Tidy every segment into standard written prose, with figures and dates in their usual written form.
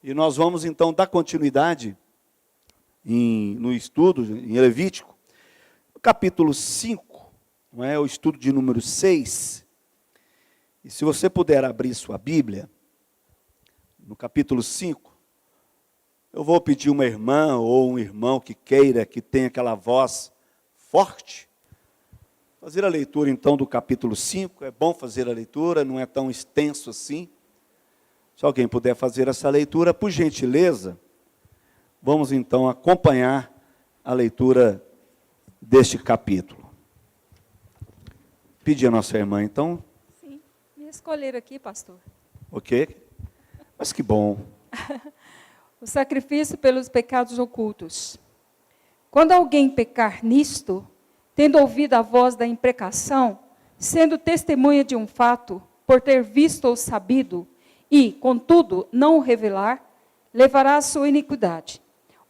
E nós vamos então dar continuidade no estudo em Levítico, no capítulo 5, não é? O estudo de número 6. E se você puder abrir sua Bíblia, no capítulo 5, eu vou pedir uma irmã ou um irmão que queira, que tenha aquela voz forte, fazer a leitura então do capítulo 5. É bom fazer a leitura, não é tão extenso assim. Se alguém puder fazer essa leitura, por gentileza, vamos então acompanhar a leitura deste capítulo. Pedir a nossa irmã, então. Sim, me escolheram aqui, pastor. Ok? Mas que bom. O sacrifício pelos pecados ocultos. Quando alguém pecar nisto, tendo ouvido a voz da imprecação, sendo testemunha de um fato, por ter visto ou sabido, e, contudo, não o revelar, levará a sua iniquidade.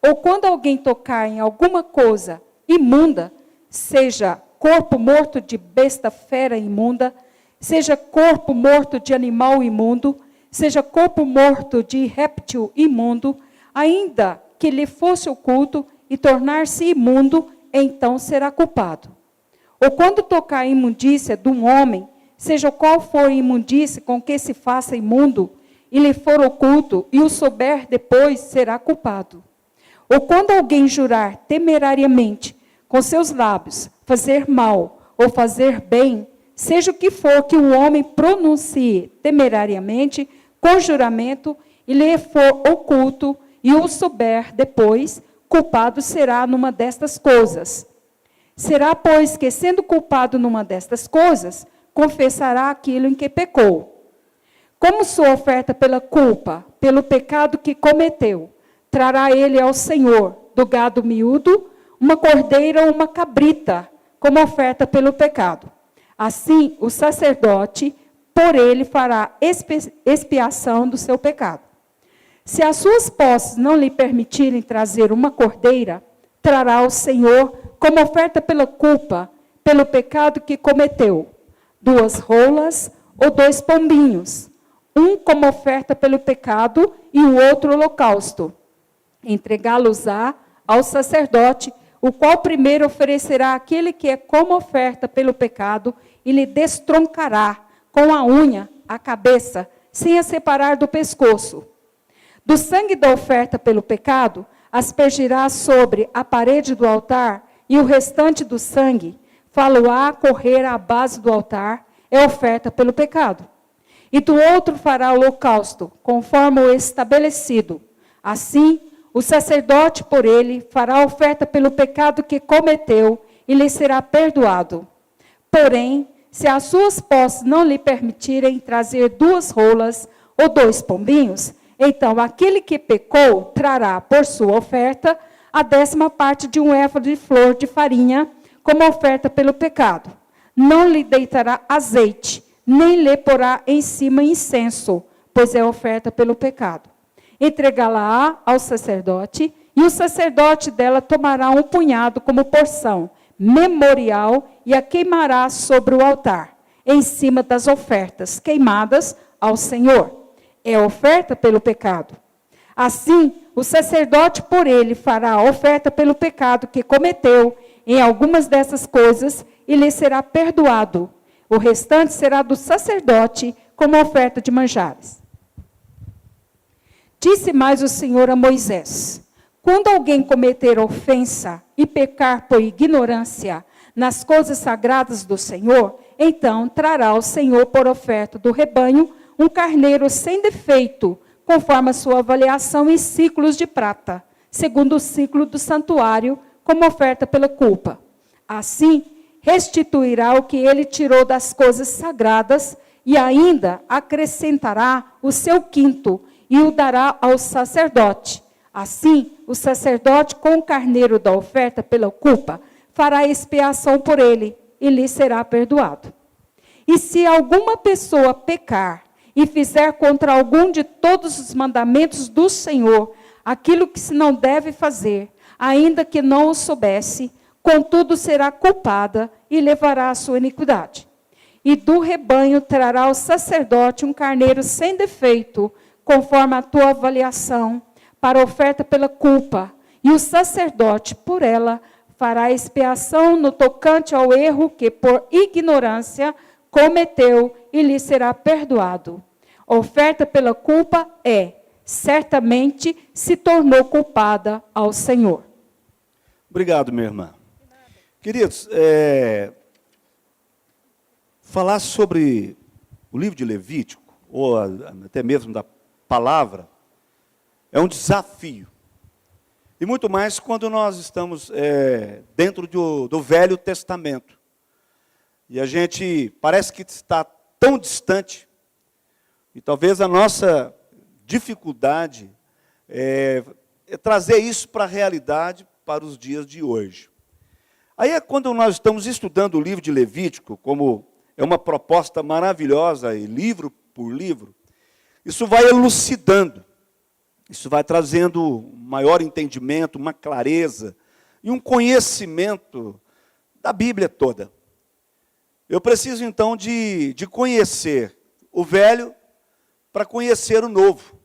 Ou quando alguém tocar em alguma coisa imunda, seja corpo morto de besta fera imunda, seja corpo morto de animal imundo, seja corpo morto de réptil imundo, ainda que lhe fosse oculto e tornar-se imundo, então será culpado. Ou quando tocar a imundícia de um homem, seja qual for a imundícia com que se faça imundo, e lhe for oculto, e o souber depois, será culpado. Ou quando alguém jurar temerariamente, com seus lábios, fazer mal ou fazer bem, seja o que for que o homem pronuncie temerariamente, com juramento, e lhe for oculto, e o souber depois, culpado será numa destas coisas. Será, pois, que sendo culpado numa destas coisas, confessará aquilo em que pecou. Como sua oferta pela culpa, pelo pecado que cometeu, trará ele ao Senhor, do gado miúdo, uma cordeira ou uma cabrita, como oferta pelo pecado. Assim, o sacerdote, por ele, fará expiação do seu pecado. Se as suas posses não lhe permitirem trazer uma cordeira, trará ao Senhor, como oferta pela culpa, pelo pecado que cometeu, 2 rolas ou 2 pombinhos, um como oferta pelo pecado e o outro holocausto. Entregá-los-á ao sacerdote, o qual primeiro oferecerá aquele que é como oferta pelo pecado e lhe destroncará com a unha a cabeça, sem a separar do pescoço. Do sangue da oferta pelo pecado, aspergirá sobre a parede do altar, e o restante do sangue fá-lo-á correr à base do altar, é oferta pelo pecado. E do outro fará holocausto, conforme o estabelecido. Assim, o sacerdote por ele fará oferta pelo pecado que cometeu, e lhe será perdoado. Porém, se as suas posses não lhe permitirem trazer 2 rolas ou 2 pombinhos, então aquele que pecou trará por sua oferta a 10ª parte de um éfado de flor de farinha, como oferta pelo pecado. Não lhe deitará azeite, nem lhe porá em cima incenso, pois é oferta pelo pecado. Entregá-la-á ao sacerdote, e o sacerdote dela tomará um punhado como porção memorial e a queimará sobre o altar, em cima das ofertas queimadas ao Senhor. É oferta pelo pecado. Assim, o sacerdote por ele fará a oferta pelo pecado que cometeu em algumas dessas coisas, e lhe será perdoado. O restante será do sacerdote como oferta de manjares. Disse mais o Senhor a Moisés: quando alguém cometer ofensa e pecar por ignorância nas coisas sagradas do Senhor, então trará ao Senhor por oferta do rebanho um carneiro sem defeito, conforme a sua avaliação em ciclos de prata, segundo o ciclo do santuário, como oferta pela culpa. Assim, restituirá o que ele tirou das coisas sagradas e ainda acrescentará o seu quinto e o dará ao sacerdote. Assim, o sacerdote, com o carneiro da oferta pela culpa, fará expiação por ele e lhe será perdoado. E se alguma pessoa pecar e fizer contra algum de todos os mandamentos do Senhor aquilo que se não deve fazer, ainda que não o soubesse, contudo será culpada e levará a sua iniquidade. E do rebanho trará o sacerdote um carneiro sem defeito, conforme a tua avaliação, para oferta pela culpa. E o sacerdote, por ela, fará expiação no tocante ao erro que, por ignorância, cometeu, e lhe será perdoado. Oferta pela culpa certamente se tornou culpada ao Senhor. Obrigado, minha irmã. Queridos, falar sobre o livro de Levítico, ou até mesmo da palavra, é um desafio. E muito mais quando nós estamos dentro do Velho Testamento. E a gente parece que está tão distante. E talvez a nossa dificuldade é trazer isso para a realidade, para os dias de hoje. Aí é quando nós estamos estudando o livro de Levítico, como é uma proposta maravilhosa, e livro por livro, isso vai elucidando, isso vai trazendo um maior entendimento, uma clareza e um conhecimento da Bíblia toda. Eu preciso então de conhecer o velho para conhecer o novo.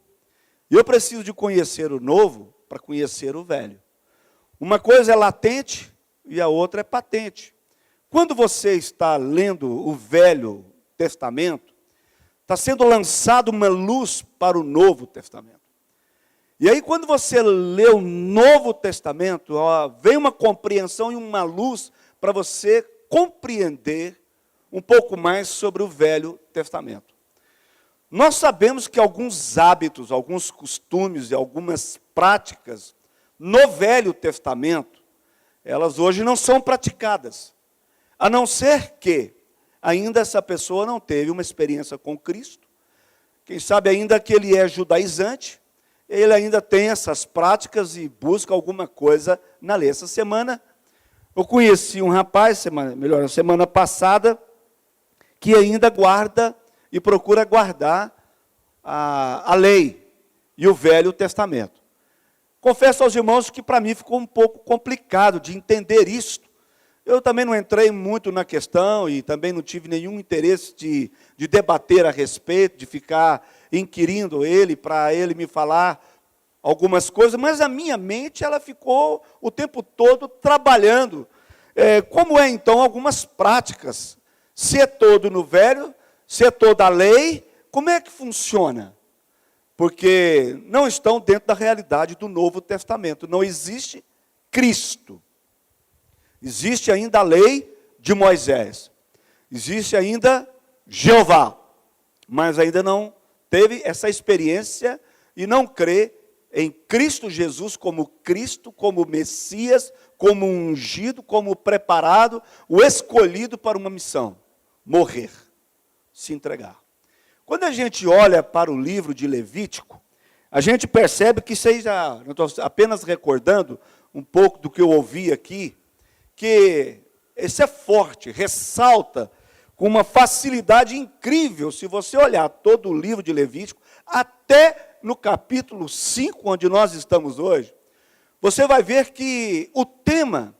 E eu preciso de conhecer o novo para conhecer o velho. Uma coisa é latente e a outra é patente. Quando você está lendo o Velho Testamento, está sendo lançada uma luz para o Novo Testamento. E aí, quando você lê o Novo Testamento, vem uma compreensão e uma luz para você compreender um pouco mais sobre o Velho Testamento. Nós sabemos que alguns hábitos, alguns costumes e algumas práticas no Velho Testamento, elas hoje não são praticadas. A não ser que ainda essa pessoa não teve uma experiência com Cristo. Quem sabe ainda que ele é judaizante, ele ainda tem essas práticas e busca alguma coisa na lei. Essa semana, eu conheci um rapaz, semana passada, que ainda guarda e procura guardar a lei e o Velho Testamento. Confesso aos irmãos que para mim ficou um pouco complicado de entender isto. Eu também não entrei muito na questão e também não tive nenhum interesse de debater a respeito, de ficar inquirindo ele, para ele me falar algumas coisas, mas a minha mente ela ficou o tempo todo trabalhando. Como é então algumas práticas? Se é todo no velho, se é toda a lei, como é que funciona? Porque não estão dentro da realidade do Novo Testamento. Não existe Cristo. Existe ainda a lei de Moisés. Existe ainda Jeová. Mas ainda não teve essa experiência e não crê em Cristo Jesus como Messias, como ungido, como preparado, o escolhido para uma missão: morrer, se entregar. Quando a gente olha para o livro de Levítico, a gente percebe que eu estou apenas recordando um pouco do que eu ouvi aqui, que esse é forte, ressalta com uma facilidade incrível. Se você olhar todo o livro de Levítico, até no capítulo 5, onde nós estamos hoje, você vai ver que o tema,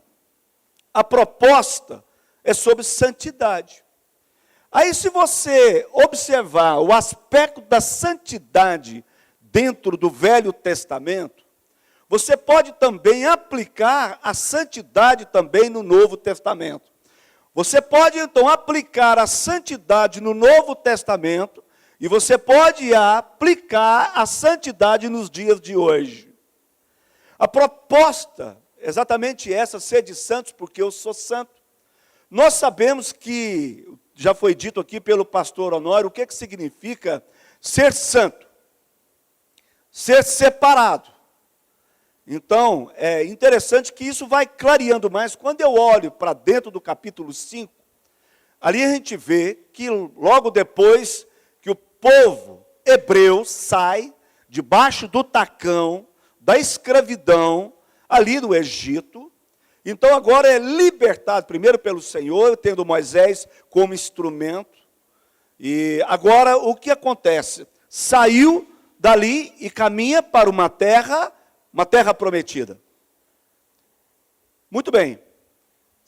a proposta, é sobre santidade. Aí, se você observar o aspecto da santidade dentro do Velho Testamento, você pode também aplicar a santidade também no Novo Testamento. Você pode, então, aplicar a santidade no Novo Testamento e você pode aplicar a santidade nos dias de hoje. A proposta é exatamente essa: sede santos porque eu sou santo. Nós sabemos que, já foi dito aqui pelo pastor Honório, o que significa ser santo? Ser separado. Então, é interessante que isso vai clareando mais. Quando eu olho para dentro do capítulo 5, ali a gente vê que logo depois que o povo hebreu sai debaixo do tacão da escravidão ali no Egito, então agora é libertado primeiro pelo Senhor, tendo Moisés como instrumento. E agora o que acontece? Saiu dali e caminha para uma terra prometida. Muito bem.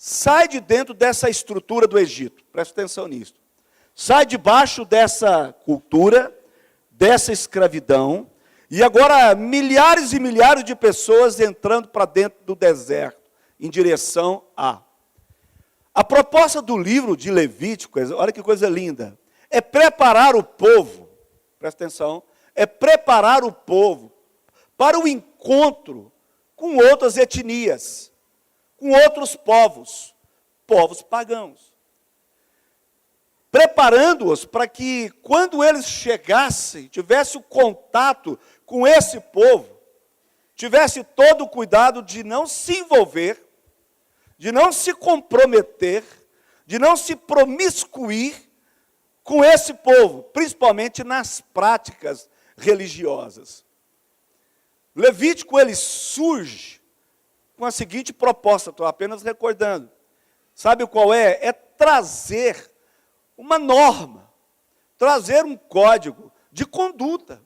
sai de dentro dessa estrutura do Egito. Presta atenção nisso. Sai debaixo dessa cultura, dessa escravidão, e agora milhares e milhares de pessoas entrando para dentro do deserto, em direção a proposta do livro de Levítico, olha que coisa linda, é preparar o povo, presta atenção, é preparar o povo para o encontro com outras etnias, com outros povos pagãos. Preparando-os para que, quando eles chegassem, tivesse o contato com esse povo, tivesse todo o cuidado de não se envolver, de não se comprometer, de não se promiscuir com esse povo, principalmente nas práticas religiosas. Levítico, ele surge com a seguinte proposta, estou apenas recordando. Sabe qual é? É trazer uma norma, trazer um código de conduta,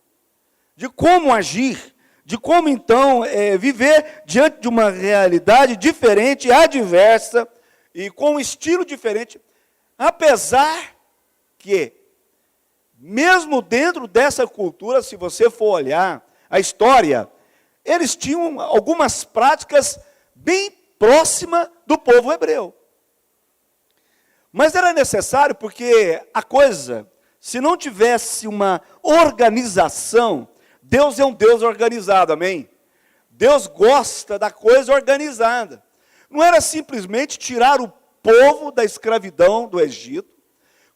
de como agir, de como então viver diante de uma realidade diferente, adversa, e com um estilo diferente, apesar que, mesmo dentro dessa cultura, se você for olhar a história, eles tinham algumas práticas bem próximas do povo hebreu. Mas era necessário porque a coisa, se não tivesse uma organização, Deus é um Deus organizado, amém? Deus gosta da coisa organizada. Não era simplesmente tirar o povo da escravidão do Egito,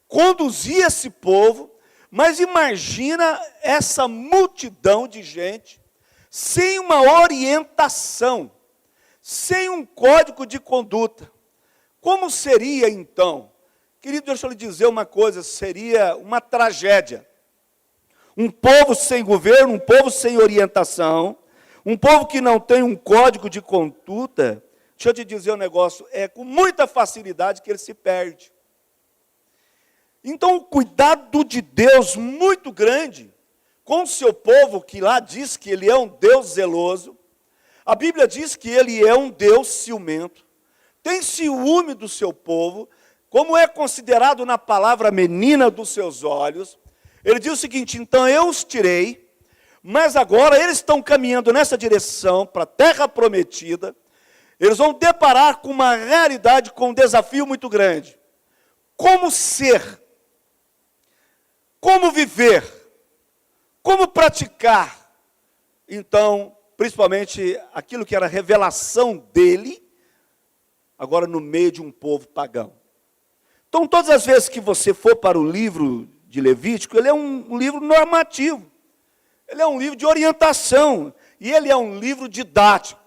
conduzir esse povo, mas imagina essa multidão de gente, sem uma orientação, sem um código de conduta. Como seria então? Querido, deixa eu lhe dizer uma coisa, seria uma tragédia. Um povo sem governo, um povo sem orientação, um povo que não tem um código de conduta, deixa eu te dizer um negócio, é com muita facilidade que ele se perde. Então, o cuidado de Deus muito grande com o seu povo, que lá diz que ele é um Deus zeloso, a Bíblia diz que ele é um Deus ciumento, tem ciúme do seu povo, como é considerado na palavra menina dos seus olhos. Ele diz o seguinte: então eu os tirei, mas agora eles estão caminhando nessa direção, para a terra prometida, eles vão deparar com uma realidade, com um desafio muito grande. Como ser, como viver, como praticar, então, principalmente aquilo que era revelação dele, agora no meio de um povo pagão. Então, todas as vezes que você for para o livro de Levítico, ele é um livro normativo, ele é um livro de orientação, e ele é um livro didático.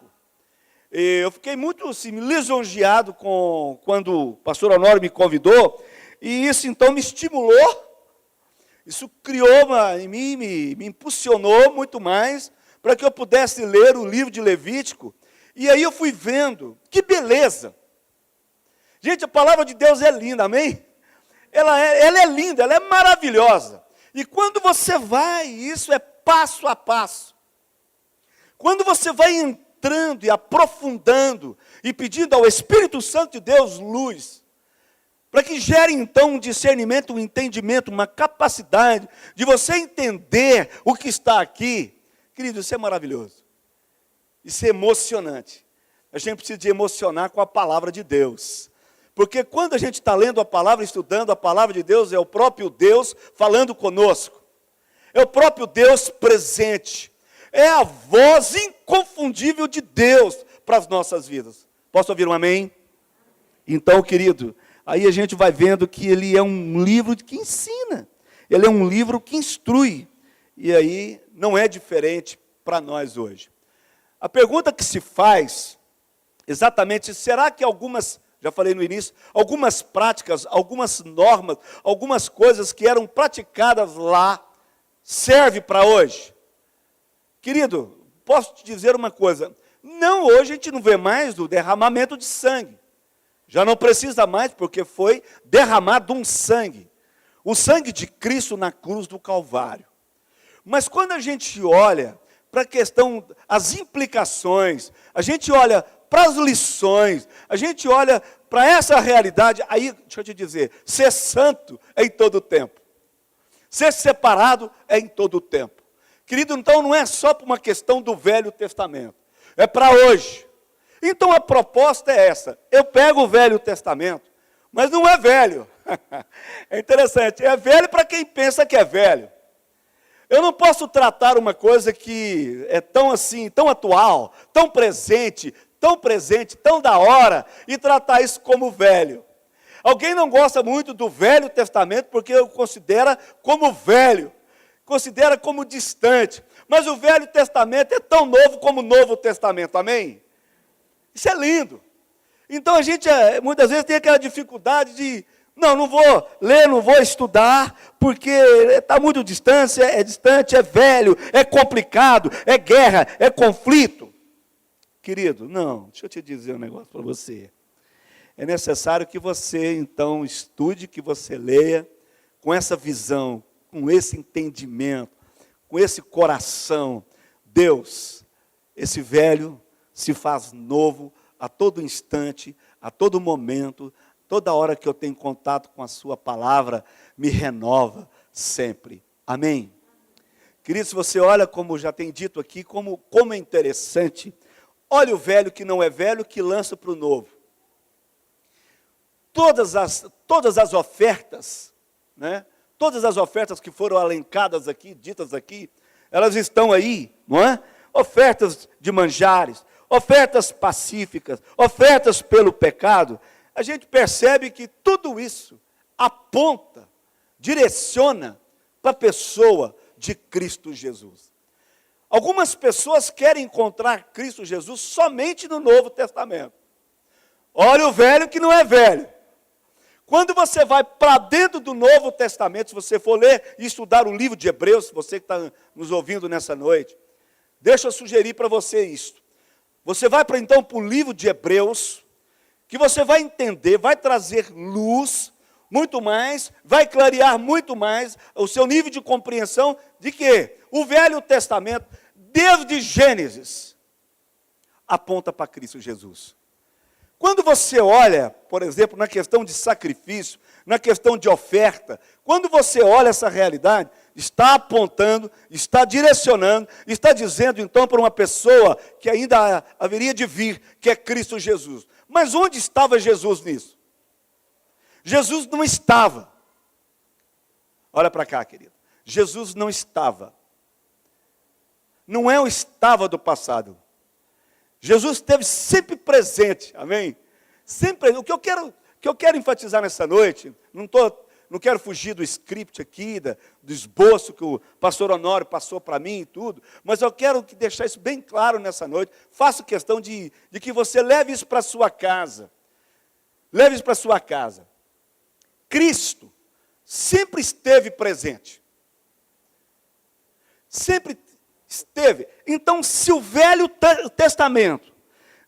Eu fiquei muito assim, lisonjeado quando o pastor Honório me convidou, e isso então me estimulou, isso criou em mim, me impulsionou muito mais, para que eu pudesse ler o livro de Levítico, e aí eu fui vendo, que beleza! Gente, a palavra de Deus é linda, amém? Ela é linda, ela é maravilhosa. E quando você vai, isso é passo a passo. Quando você vai entrando e aprofundando, e pedindo ao Espírito Santo de Deus luz, para que gere então um discernimento, um entendimento, uma capacidade de você entender o que está aqui. Querido, isso é maravilhoso. Isso é emocionante. A gente precisa de emocionar com a palavra de Deus. Porque quando a gente está lendo a palavra, estudando a palavra de Deus, é o próprio Deus falando conosco. É o próprio Deus presente. É a voz inconfundível de Deus para as nossas vidas. Posso ouvir um amém? Então, querido, aí a gente vai vendo que ele é um livro que ensina. Ele é um livro que instrui. E aí não é diferente para nós hoje. A pergunta que se faz, exatamente, será que já falei no início, algumas práticas, algumas normas, algumas coisas que eram praticadas lá, serve para hoje? Querido, posso te dizer uma coisa, não, hoje a gente não vê mais o derramamento de sangue, já não precisa mais, porque foi derramado um sangue, o sangue de Cristo na cruz do Calvário. Mas quando a gente olha para a questão, as implicações, a gente olha para as lições, a gente olha para essa realidade, aí, deixa eu te dizer, ser santo é em todo o tempo. Ser separado é em todo o tempo. Querido, então não é só por uma questão do Velho Testamento, é para hoje. Então a proposta é essa, eu pego o Velho Testamento, mas não é velho. É interessante, é velho para quem pensa que é velho. Eu não posso tratar uma coisa que é tão assim, tão atual, tão presente, tão da hora, e tratar isso como velho. Alguém não gosta muito do Velho Testamento porque o considera como velho, considera como distante. Mas o Velho Testamento é tão novo como o Novo Testamento, amém? Isso é lindo. Então a gente muitas vezes tem aquela dificuldade de, não vou ler, não vou estudar, porque está muito distante, é velho, é complicado, é guerra, é conflito. Querido, não, deixa eu te dizer um negócio para você. É necessário que você, então, estude, que você leia, com essa visão, com esse entendimento, com esse coração. Deus, esse velho, se faz novo a todo instante, a todo momento, toda hora que eu tenho contato com a sua palavra, me renova sempre. Amém? Querido, se você olha, como já tem dito aqui, como é interessante, olha o velho que não é velho, que lança para o novo. Todas as ofertas, né? Todas as ofertas que foram elencadas aqui, ditas aqui, elas estão aí, não é? Ofertas de manjares, ofertas pacíficas, ofertas pelo pecado. A gente percebe que tudo isso aponta, direciona para a pessoa de Cristo Jesus. Algumas pessoas querem encontrar Cristo Jesus somente no Novo Testamento. Olha o velho que não é velho. Quando você vai para dentro do Novo Testamento, se você for ler e estudar o livro de Hebreus, você que está nos ouvindo nessa noite, deixa eu sugerir para você isto. Você vai então para o livro de Hebreus, que você vai entender, vai trazer luz, muito mais, vai clarear muito mais o seu nível de compreensão de que o Velho Testamento, desde Gênesis, aponta para Cristo Jesus. Quando você olha, por exemplo, na questão de sacrifício, na questão de oferta, quando você olha essa realidade, está apontando, está direcionando, está dizendo então para uma pessoa que ainda haveria de vir, que é Cristo Jesus. Mas onde estava Jesus nisso? Jesus não estava. Olha para cá, querido. Jesus não estava. Não é o estava do passado. Jesus esteve sempre presente, amém? Sempre. O que eu quero enfatizar nessa noite, não quero fugir do script aqui, do esboço que o pastor Honório passou para mim e tudo, mas eu quero deixar isso bem claro nessa noite. Faço questão de que você leve isso para a sua casa. Leve isso para a sua casa. Cristo sempre esteve presente. Sempre esteve. Então, se o Velho Testamento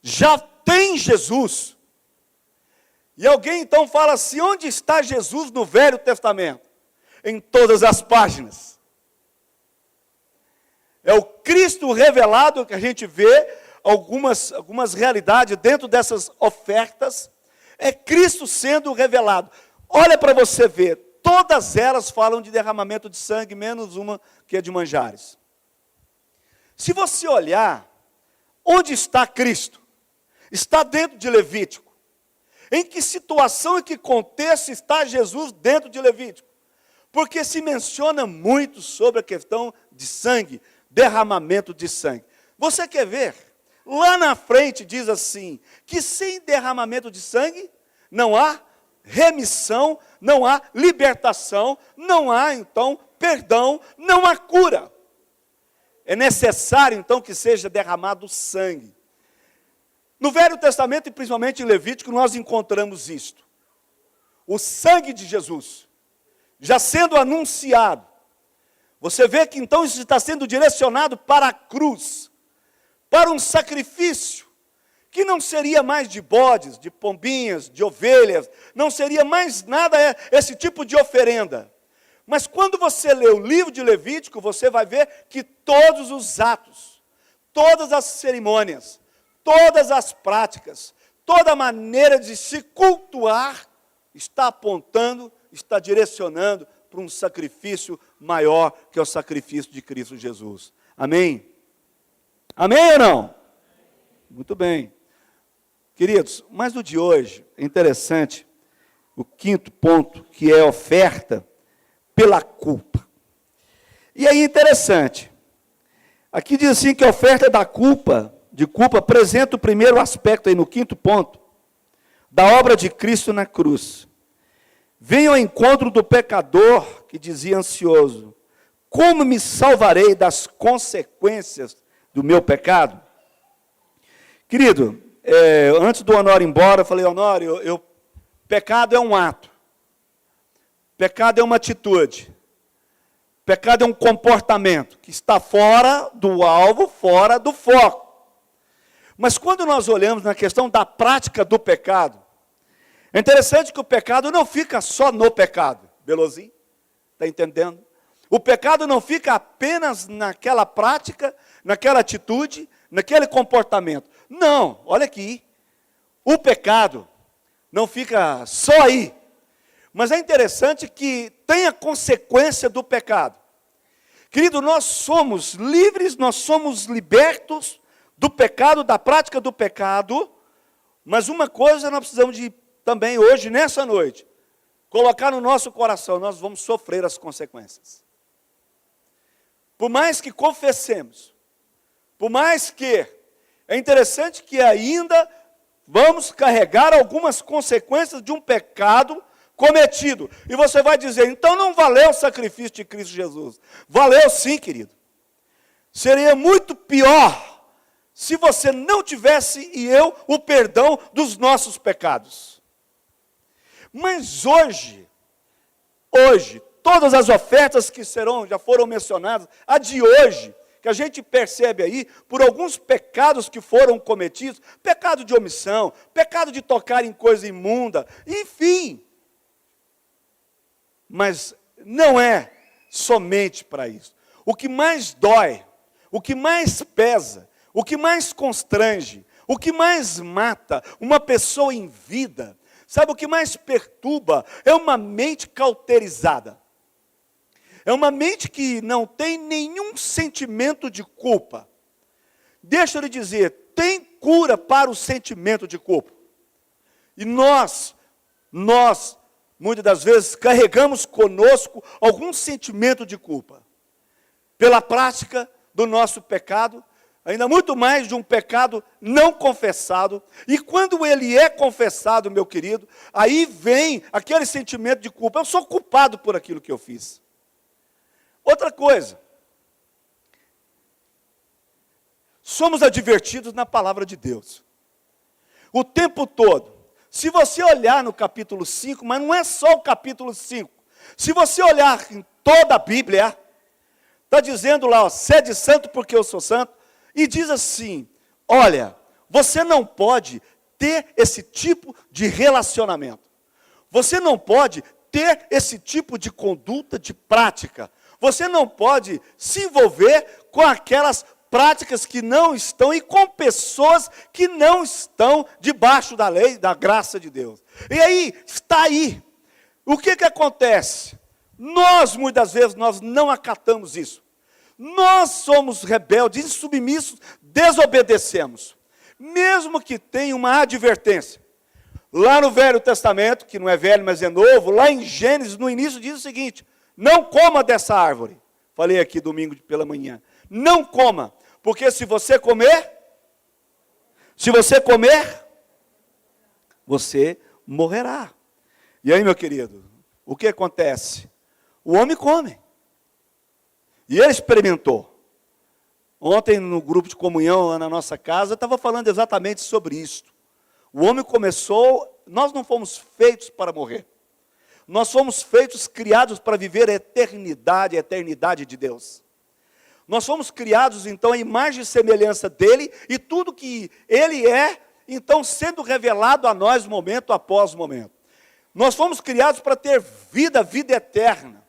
já tem Jesus, e alguém então fala assim, onde está Jesus no Velho Testamento? Em todas as páginas. É o Cristo revelado que a gente vê, algumas realidades dentro dessas ofertas, é Cristo sendo revelado. Olha para você ver, todas elas falam de derramamento de sangue, menos uma que é de manjares. Se você olhar, onde está Cristo? Está dentro de Levítico. Em que situação e que contexto está Jesus dentro de Levítico? Porque se menciona muito sobre a questão de sangue, derramamento de sangue. Você quer ver? Lá na frente diz assim, que sem derramamento de sangue, não há remissão, não há libertação, não há então perdão, não há cura. É necessário, então, que seja derramado sangue. No Velho Testamento, e principalmente em Levítico, nós encontramos isto. O sangue de Jesus, já sendo anunciado. Você vê que, então, isso está sendo direcionado para a cruz, para um sacrifício, que não seria mais de bodes, de pombinhas, de ovelhas, não seria mais nada esse tipo de oferenda. Mas quando você lê o livro de Levítico, você vai ver que todos os atos, todas as cerimônias, todas as práticas, toda maneira de se cultuar, está apontando, está direcionando para um sacrifício maior, que é o sacrifício de Cristo Jesus. Amém? Amém ou não? Muito bem. Queridos, mas no de hoje, é interessante, o quinto ponto, que é oferta pela culpa. E aí, interessante, aqui diz assim que a oferta de culpa, apresenta o primeiro aspecto aí no quinto ponto, da obra de Cristo na cruz. Vem ao encontro do pecador que dizia ansioso: como me salvarei das consequências do meu pecado? Querido, antes do Honório ir embora, eu falei: Honório, pecado é um ato, pecado é uma atitude, pecado é um comportamento que está fora do alvo, fora do foco. Mas quando nós olhamos na questão da prática do pecado, é interessante que o pecado não fica só no pecado. Belozinho? Está entendendo? O pecado não fica apenas naquela prática, naquela atitude, naquele comportamento. Não, olha aqui. O pecado não fica só aí. Mas é interessante que tem a consequência do pecado. Querido, nós somos livres, nós somos libertos do pecado, da prática do pecado. Mas uma coisa nós precisamos de também hoje, nessa noite, colocar no nosso coração: nós vamos sofrer as consequências. Por mais que confessemos, por mais que, é interessante que ainda vamos carregar algumas consequências de um pecado cometido. E você vai dizer: então não valeu o sacrifício de Cristo Jesus. Valeu sim, querido. Seria muito pior se você não tivesse, e eu, o perdão dos nossos pecados. Mas hoje, todas as ofertas que já foram mencionadas, a de hoje, que a gente percebe aí, por alguns pecados que foram cometidos, pecado de omissão, pecado de tocar em coisa imunda, enfim. Mas não é somente para isso. O que mais dói, o que mais pesa, o que mais constrange, o que mais mata uma pessoa em vida, sabe o que mais perturba? É uma mente cauterizada. É uma mente que não tem nenhum sentimento de culpa. Deixa eu lhe dizer, tem cura para o sentimento de culpa. E nós, muitas das vezes, carregamos conosco algum sentimento de culpa. Pela prática do nosso pecado, ainda muito mais de um pecado não confessado. E quando ele é confessado, meu querido, aí vem aquele sentimento de culpa. Eu sou culpado por aquilo que eu fiz. Outra coisa, somos advertidos na palavra de Deus. O tempo todo. Se você olhar no capítulo 5, mas não é só o capítulo 5. Se você olhar em toda a Bíblia, está dizendo lá: sede santo porque eu sou santo. E diz assim: olha, você não pode ter esse tipo de relacionamento. Você não pode ter esse tipo de conduta, de prática. Você não pode se envolver com aquelas práticas que não estão e com pessoas que não estão debaixo da lei, da graça de Deus. E aí, está aí. O que acontece? Nós, muitas vezes, nós não acatamos isso. Nós somos rebeldes, insubmissos, desobedecemos. Mesmo que tenha uma advertência. Lá no Velho Testamento, que não é velho, mas é novo, lá em Gênesis, no início, diz o seguinte: não coma dessa árvore. Falei aqui domingo pela manhã. Não coma, porque se você comer, você morrerá. E aí, meu querido, o que acontece? O homem come. E ele experimentou. Ontem, no grupo de comunhão lá na nossa casa, eu estava falando exatamente sobre isso. O homem começou, nós não fomos feitos para morrer. Nós fomos feitos, criados para viver a eternidade de Deus. Nós fomos criados, então, à imagem e semelhança dele, e tudo que ele é, então, sendo revelado a nós momento após momento. Nós fomos criados para ter vida eterna.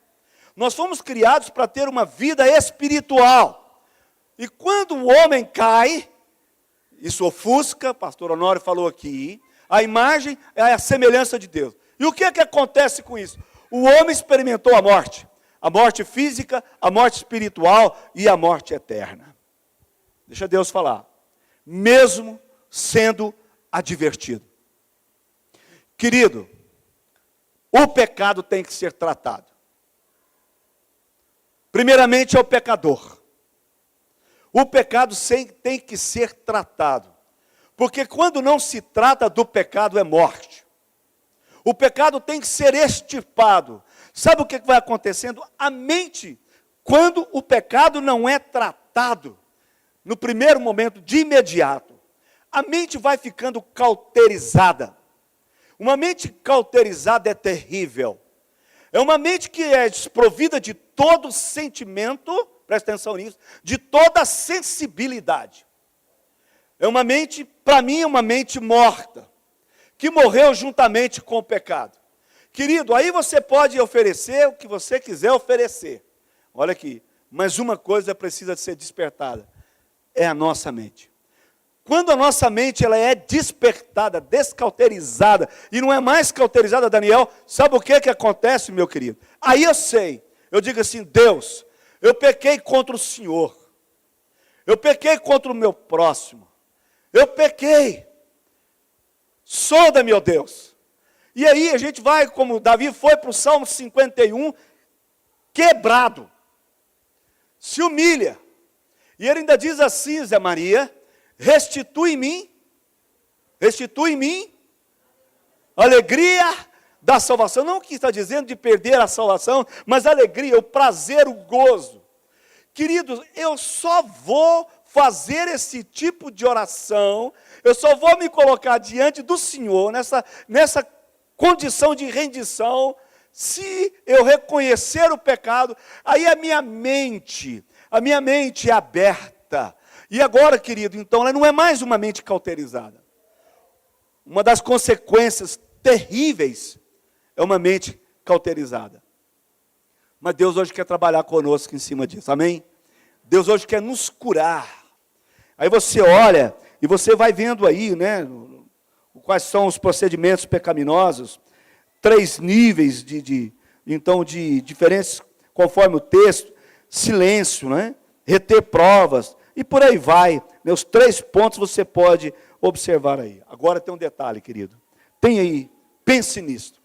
Nós fomos criados para ter uma vida espiritual. E quando o homem cai, Isso ofusca, pastor Honório falou aqui, a imagem é a semelhança de Deus. E o que é que acontece com isso? O homem experimentou a morte física, a morte espiritual e a morte eterna. Deixa Deus falar. Mesmo sendo advertido. Querido, o pecado tem que ser tratado. Primeiramente é o pecador. O pecado tem que ser tratado. Porque quando não se trata do pecado, é morte. O pecado tem que ser extirpado. Sabe o que vai acontecendo? A mente, quando o pecado não é tratado, no primeiro momento, de imediato, a mente vai ficando cauterizada. Uma mente cauterizada é terrível. É uma mente que é desprovida de todo sentimento, presta atenção nisso, de toda sensibilidade. É uma mente, para mim, é uma mente morta, que morreu juntamente com o pecado. Querido, aí você pode oferecer o que você quiser oferecer. Olha aqui, mas uma coisa precisa ser despertada, é a nossa mente. Quando a nossa mente ela é despertada, descauterizada, e não é mais cauterizada, Daniel, sabe o que acontece, meu querido? Aí eu sei, eu digo assim, Deus, eu pequei contra o Senhor, eu pequei contra o meu próximo, eu pequei, sonda, meu Deus. E aí a gente vai, como Davi foi para o Salmo 51, quebrado, se humilha, e ele ainda diz assim, Zé Maria, restitui em mim alegria da salvação. Não o que está dizendo de perder a salvação, mas a alegria, o prazer, o gozo. Queridos, eu só vou fazer esse tipo de oração, eu só vou me colocar diante do Senhor, nessa condição de rendição, se eu reconhecer o pecado, aí a minha mente é aberta. E agora, querido, então, ela não é mais uma mente cauterizada. Uma das consequências terríveis é uma mente cauterizada. Mas Deus hoje quer trabalhar conosco em cima disso, amém? Deus hoje quer nos curar. Aí você olha e você vai vendo aí, né, quais são os procedimentos pecaminosos, 3 níveis de diferentes, conforme o texto, silêncio, né, reter provas, e por aí vai. Os 3 pontos você pode observar aí. Agora tem um detalhe, querido. Tem aí, pense nisto.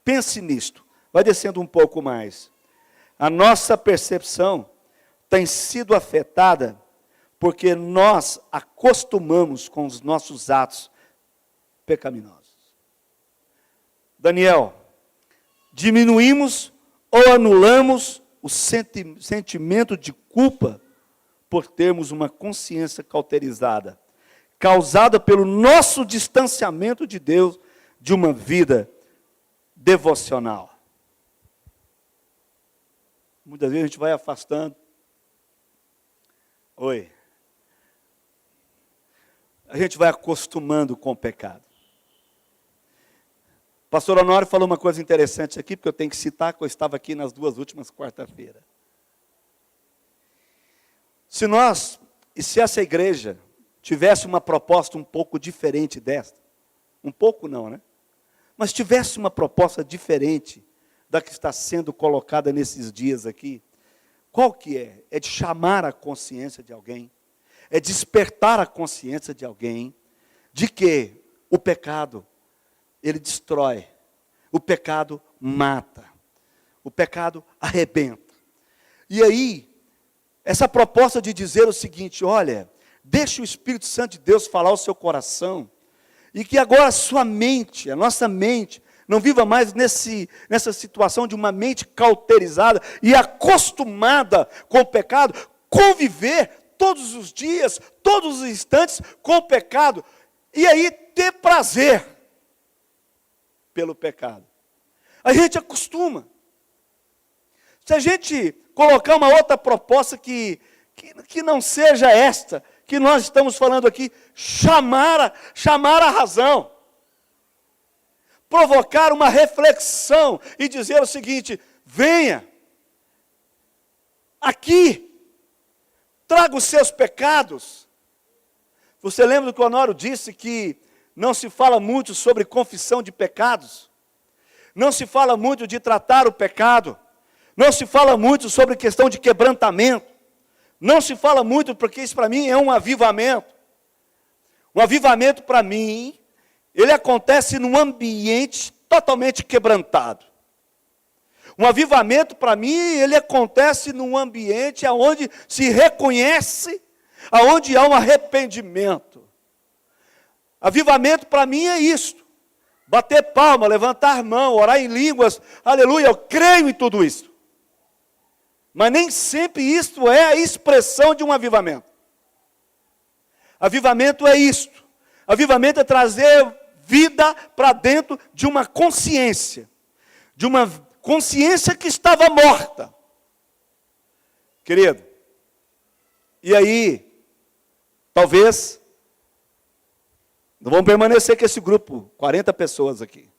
Pense nisto. Vai descendo um pouco mais. A nossa percepção tem sido afetada porque nós acostumamos com os nossos atos pecaminosos. Daniel, diminuímos ou anulamos o sentimento de culpa por termos uma consciência cauterizada, causada pelo nosso distanciamento de Deus, de uma vida devocional. Muitas vezes a gente vai afastando. Oi. A gente vai acostumando com o pecado. O pastor Honório falou uma coisa interessante aqui, porque eu tenho que citar, que eu estava aqui nas 2 últimas quarta-feiras. Se essa igreja tivesse uma proposta um pouco diferente desta, um pouco não, né? Mas tivesse uma proposta diferente da que está sendo colocada nesses dias aqui, qual que é? É de chamar a consciência de alguém, é despertar a consciência de alguém, de que o pecado, ele destrói, o pecado mata, o pecado arrebenta. E aí, essa proposta de dizer o seguinte, olha, deixa o Espírito Santo de Deus falar ao seu coração, e que agora a sua mente, a nossa mente, não viva mais nessa situação de uma mente cauterizada e acostumada com o pecado, conviver todos os dias, todos os instantes com o pecado, e aí ter prazer pelo pecado. A gente acostuma. Se a gente colocar uma outra proposta que não seja esta, que nós estamos falando aqui, chamar a razão, provocar uma reflexão e dizer o seguinte, venha, aqui, traga os seus pecados, Você lembra do que o Honório disse, que não se fala muito sobre confissão de pecados? Não se fala muito de tratar o pecado? Não se fala muito sobre questão de quebrantamento? Não se fala muito, porque isso para mim é um avivamento. Um avivamento para mim, ele acontece num ambiente totalmente quebrantado. Um avivamento para mim, ele acontece num ambiente onde se reconhece, onde há um arrependimento. Avivamento para mim é isto: bater palma, levantar mão, orar em línguas, aleluia, eu creio em tudo isso. Mas nem sempre isto é a expressão de um avivamento. Avivamento é isto. Avivamento é trazer vida para dentro de uma consciência que estava morta. Querido, e aí, talvez, não vamos permanecer com esse grupo, 40 pessoas aqui,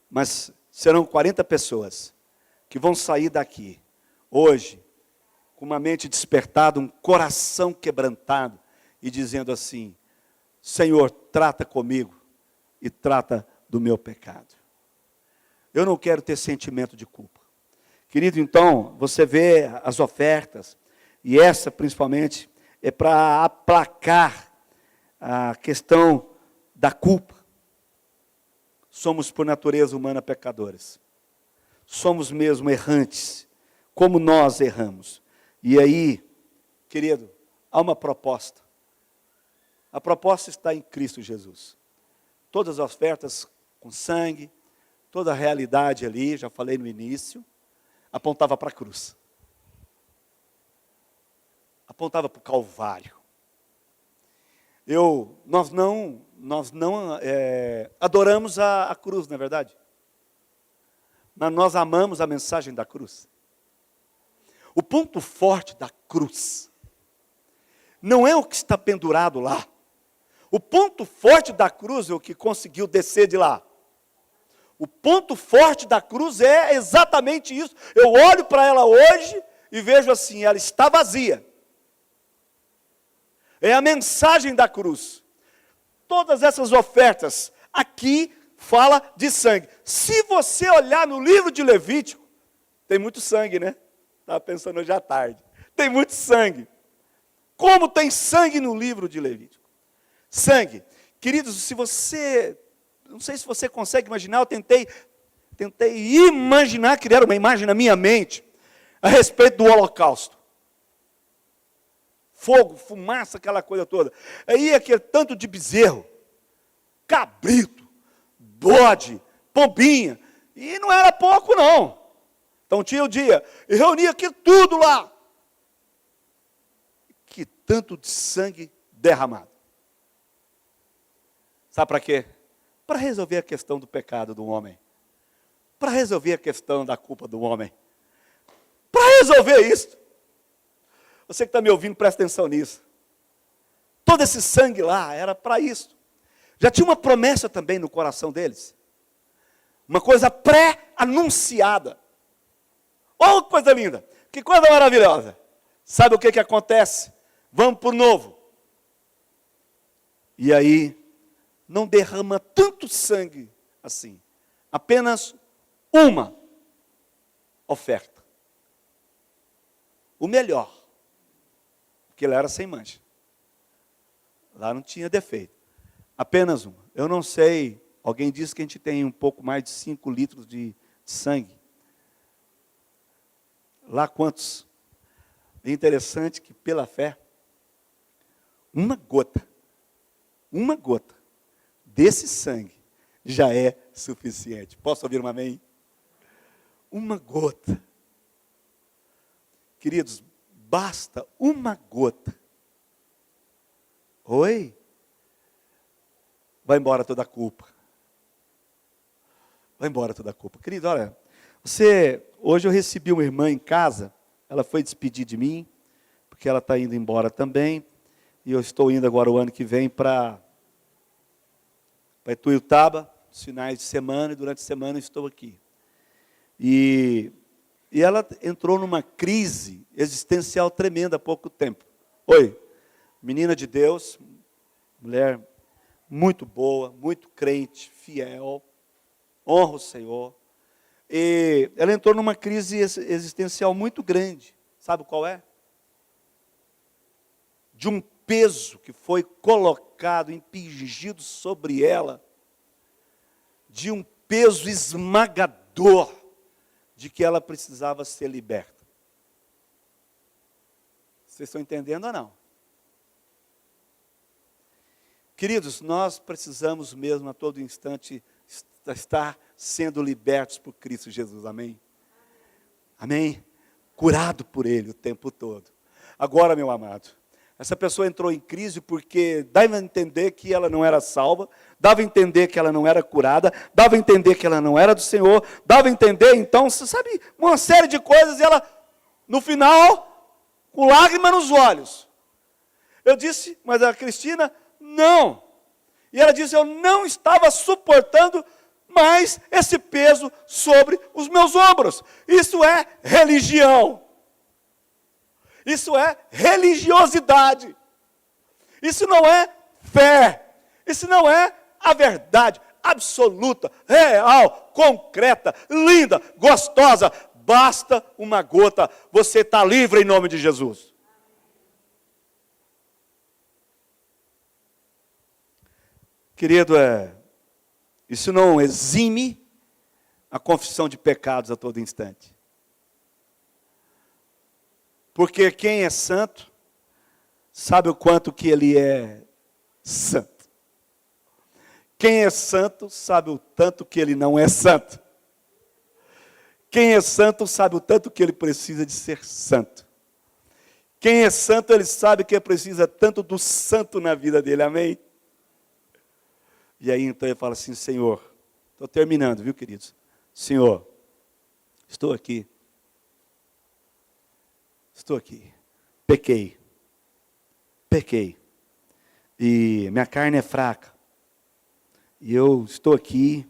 mas serão 40 pessoas que vão sair daqui, hoje, com uma mente despertada, um coração quebrantado, e dizendo assim: Senhor, trata comigo, e trata do meu pecado. Eu não quero ter sentimento de culpa. Querido, então, você vê as ofertas, e essa principalmente é para aplacar a questão da culpa. Somos por natureza humana pecadores. Somos mesmo errantes, como nós erramos. E aí, querido, há uma proposta. A proposta está em Cristo Jesus. Todas as ofertas com sangue, toda a realidade ali, já falei no início, apontava para a cruz. Apontava para o Calvário. Nós não adoramos a cruz, não é verdade? Mas nós amamos a mensagem da cruz. O ponto forte da cruz não é o que está pendurado lá. O ponto forte da cruz é o que conseguiu descer de lá. O ponto forte da cruz é exatamente isso. Eu olho para ela hoje e vejo assim, ela está vazia. É a mensagem da cruz. Todas essas ofertas aqui fala de sangue. Se você olhar no livro de Levítico, tem muito sangue, né? Estava pensando hoje à tarde. Tem muito sangue. Como tem sangue no livro de Levítico? Sangue. Queridos, se você, não sei se você consegue imaginar, eu tentei imaginar, criar uma imagem na minha mente a respeito do Holocausto. Fogo, fumaça, aquela coisa toda. Aí aquele tanto de bezerro, cabrito, bode, pombinha, e não era pouco não. Então tinha o dia, e reunia aquilo tudo lá. Que tanto de sangue derramado. Sabe para quê? Para resolver a questão do pecado do homem. Para resolver a questão da culpa do homem. Para resolver isso. Você que está me ouvindo, presta atenção nisso. Todo esse sangue lá era para isso. Já tinha uma promessa também no coração deles. Uma coisa pré-anunciada. Oh, coisa linda. Que coisa maravilhosa. Sabe o que acontece? Vamos para o novo. E aí, não derrama tanto sangue assim. Apenas uma oferta. O melhor. Porque ele era sem mancha. Lá não tinha defeito. Apenas uma. Eu não sei, alguém disse que a gente tem um pouco mais de 5 litros de sangue. Lá quantos? É interessante que pela fé, uma gota desse sangue já é suficiente. Posso ouvir um amém? Uma gota. Queridos, basta uma gota. Oi? Vai embora toda a culpa. Vai embora toda a culpa. Querido, olha, hoje eu recebi uma irmã em casa, ela foi despedir de mim, porque ela está indo embora também, e eu estou indo agora o ano que vem para Ituiutaba, nos finais de semana, e durante a semana eu estou aqui. E ela entrou numa crise existencial tremenda há pouco tempo. Oi, menina de Deus, mulher muito boa, muito crente, fiel, honra o Senhor. E ela entrou numa crise existencial muito grande. Sabe qual é? De um peso que foi colocado, impingido sobre ela, de um peso esmagador, de que ela precisava ser liberta. Vocês estão entendendo ou não? Queridos, nós precisamos mesmo a todo instante estar sendo libertos por Cristo Jesus, amém? Amém? Curado por Ele o tempo todo. Agora, meu amado, essa pessoa entrou em crise porque dava a entender que ela não era salva, dava a entender que ela não era curada, dava a entender que ela não era do Senhor, dava a entender, então, você sabe, uma série de coisas, e ela, no final, com lágrimas nos olhos. Eu disse, mas a Cristina, não. E ela disse, eu não estava suportando mais esse peso sobre os meus ombros. Isso é religião. Isso é religiosidade. Isso não é fé. Isso não é a verdade absoluta, real, concreta, linda, gostosa. Basta uma gota, você está livre em nome de Jesus. Querido, isso não exime a confissão de pecados a todo instante. Porque quem é santo, sabe o quanto que ele é santo. Quem é santo, sabe o tanto que ele não é santo. Quem é santo, sabe o tanto que ele precisa de ser santo. Quem é santo, ele sabe que precisa tanto do santo na vida dele, amém? E aí então ele fala assim, Senhor, estou terminando, viu, queridos? Senhor, estou aqui, pequei, e minha carne é fraca, e eu estou aqui,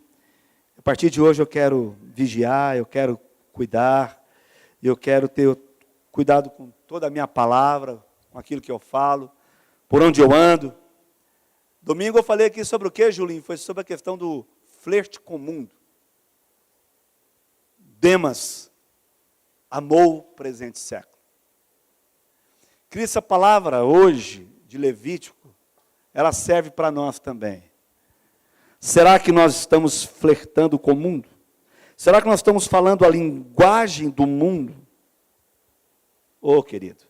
a partir de hoje eu quero vigiar, eu quero cuidar, eu quero ter cuidado com toda a minha palavra, com aquilo que eu falo, por onde eu ando. Domingo eu falei aqui sobre o que, Julinho? Foi sobre a questão do flerte com o mundo. Demas amou o presente século. Essa palavra hoje, de Levítico, ela serve para nós também. Será que nós estamos flertando com o mundo? Será que nós estamos falando a linguagem do mundo? Ô, querido.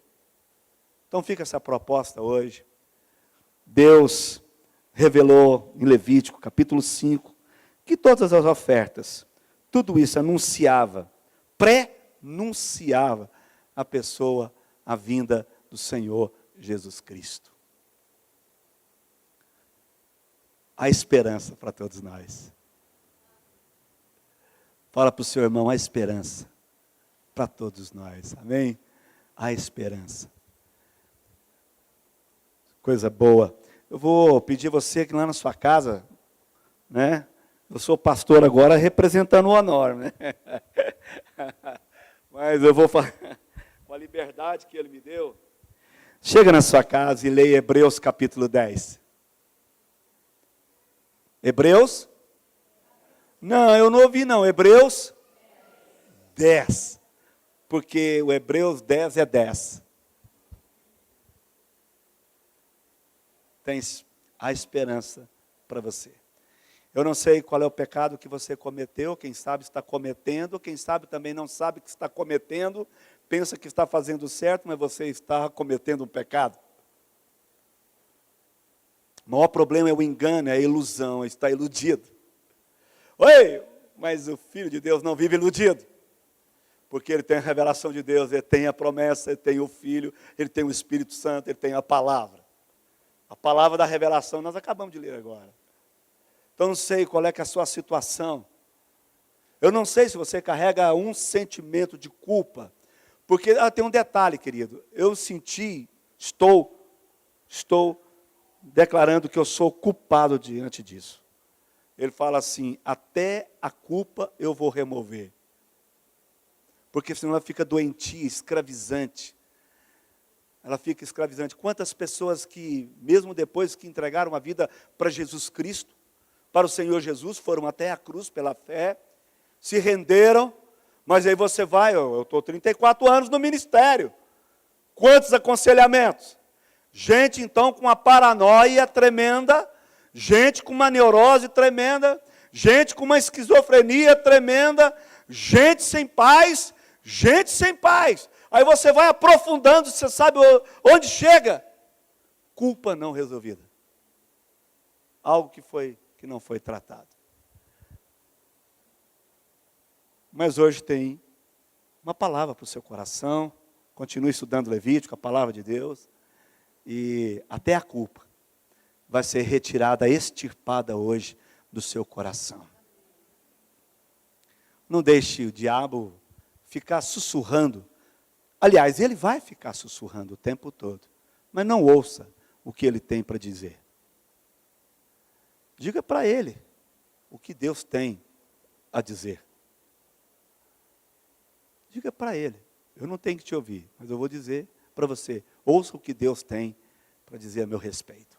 Então fica essa proposta hoje. Deus revelou em Levítico, capítulo 5, que todas as ofertas, tudo isso anunciava, pré-nunciava a pessoa, a vinda do Senhor Jesus Cristo. Há esperança para todos nós. Fala para o seu irmão, há esperança para todos nós, amém? Há esperança. Coisa boa. Eu vou pedir você que lá na sua casa, né? Eu sou pastor agora representando o Honor, né? Mas eu vou falar com a liberdade que ele me deu. Chega na sua casa e leia Hebreus capítulo 10. Hebreus? Não, eu não ouvi não. Hebreus 10. Porque o Hebreus 10 é 10. Tem a esperança para você. Eu não sei qual é o pecado que você cometeu, quem sabe está cometendo, quem sabe também não sabe que está cometendo, pensa que está fazendo certo, mas você está cometendo um pecado. O maior problema é o engano, é a ilusão, é estar iludido. Oi, mas o Filho de Deus não vive iludido, porque ele tem a revelação de Deus, ele tem a promessa, ele tem o Filho, ele tem o Espírito Santo, ele tem a palavra. A palavra da revelação nós acabamos de ler agora. Então não sei qual é que é a sua situação. Eu não sei se você carrega um sentimento de culpa. Porque tem um detalhe, querido. Eu estou declarando que eu sou culpado diante disso. Ele fala assim, até a culpa eu vou remover. Porque senão ela fica doentia, escravizante. ela fica escravizante. Quantas pessoas que, mesmo depois que entregaram a vida para Jesus Cristo, para o Senhor Jesus, foram até a cruz pela fé, se renderam, mas aí você vai, eu estou 34 anos no ministério. Quantos aconselhamentos? Gente, então, com uma paranoia tremenda, gente com uma neurose tremenda, gente com uma esquizofrenia tremenda, gente sem paz, gente sem paz. Aí você vai aprofundando, você sabe onde chega? Culpa não resolvida. Algo que não foi tratado. Mas hoje tem uma palavra para o seu coração. Continue estudando Levítico, a palavra de Deus. E até a culpa vai ser retirada, extirpada hoje do seu coração. Não deixe o diabo ficar sussurrando. Aliás, ele vai ficar sussurrando o tempo todo. Mas não ouça o que ele tem para dizer. Diga para ele o que Deus tem a dizer. Diga para ele. Eu não tenho que te ouvir, mas eu vou dizer para você. Ouça o que Deus tem para dizer a meu respeito.